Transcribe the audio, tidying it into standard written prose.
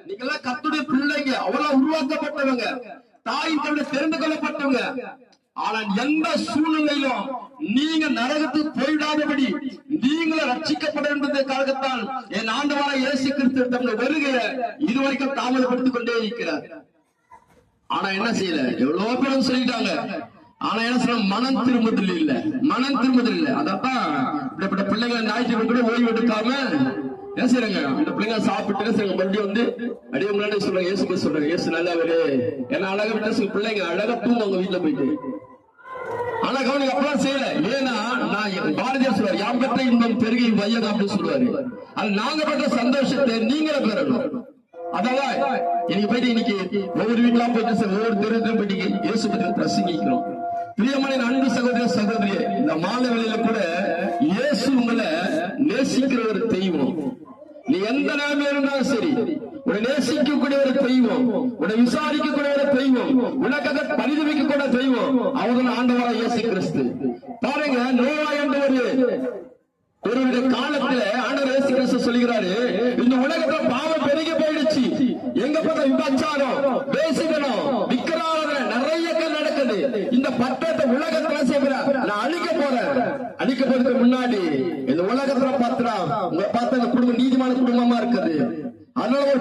நீங்க எல்லாம் கர்த்தருடைய பிள்ளைங்க, அவெல்லாம் உருவாக்கப்பட்டவங்க, தாயின் தன்னை தெரிந்து கொள்ளப்பட்டவங்க. ஆனால் எந்த சூழ்நிலையிலும் நீங்க நரகத்துக்கு போயிடாதபடி நீங்களும் ரட்சிக்கப்பட என்பதற்காகத்தான் என் ஆண்டவராகிய இயேசு கிறிஸ்து தம்முடைய வருகையை இதுவரைக்கும் தாமதப்படுத்திக் கொண்டே இருக்கிறார். ஆனா என்ன செய்யல, எவ்வளவு பேரும் சொல்லிட்டாங்க. ஆனா என்ன சொல்ல, மனம் திரும்புதல் இல்ல, மனம் திரும்புதல் இல்ல. அதத்தான் இப்படிப்பட்ட பிள்ளைங்களை ஞாயிற்று கூட ஓய்வு எடுக்காம என்ன செய்யறாங்க, இந்த பிள்ளைங்க சாப்பிட்டு மறுபடியும் வந்து அடியே முன்னாடி சொல்றாங்க, இயேசு சொல்றாங்க, இயேசு நல்லவரு என்ன அழகா விட்டு பிள்ளைங்க அழகா தூங்குவாங்க வீட்டுல போயிட்டு. ஆனா கவனிக்க அப்பெல்லாம் செய்யல. ஏன்னா நான் பாரதியார் சொல்றாரு, யாம் பெற்ற இன்பம் பெருகி வையகம் அப்படின்னு சொல்லுவாரு. அது நாங்க பெற்ற சந்தோஷத்தை நீங்களே பெறணும். அதான் இன்னைக்கு போயிட்டு இன்னைக்கு ஒவ்வொரு வீட்டுல போயிட்டு ஒவ்வொரு தெருவுக்கும் போயிட்டு இயேசு பற்றி பிரசங்கிக்கிறோம். பிரியமான அன்பு சகோதர சகோதரியே, இந்த மாலை வேளையில கூட இயேசு உங்களை நேசிக்கிற ஒரு தெய்வம். நீ எந்த நாம இருந்தாலும் சரி, உன்னை நேசிக்கக்கூடிய ஒரு தெய்வம், உன்னை விசாரிக்கக்கூடிய ஒரு தெய்வம், உனக்காக பரிதவிக்கக்கூடிய தெய்வம், அவர்கள் ஆண்டவராகிய இயேசு கிறிஸ்து. பாருங்க, நோவா என்ற ஒருவருடைய காலத்துல ஆண்டவர் இயேசு கிறிஸ்து சொல்கிறாரு, இந்த உலகத்துல பாவம் பெருகி போயிடுச்சு, எங்க பார்த்த விபச்சாரம், பேசிக்கணும், விக்கிராராதனை நிறைய நடக்குது. இந்த பட்டத்தை உலகத்துல செய்கிறார், நான் அழிக்க போறேன். அழிக்க போறதுக்கு முன்னாடி இந்த உலகத்துல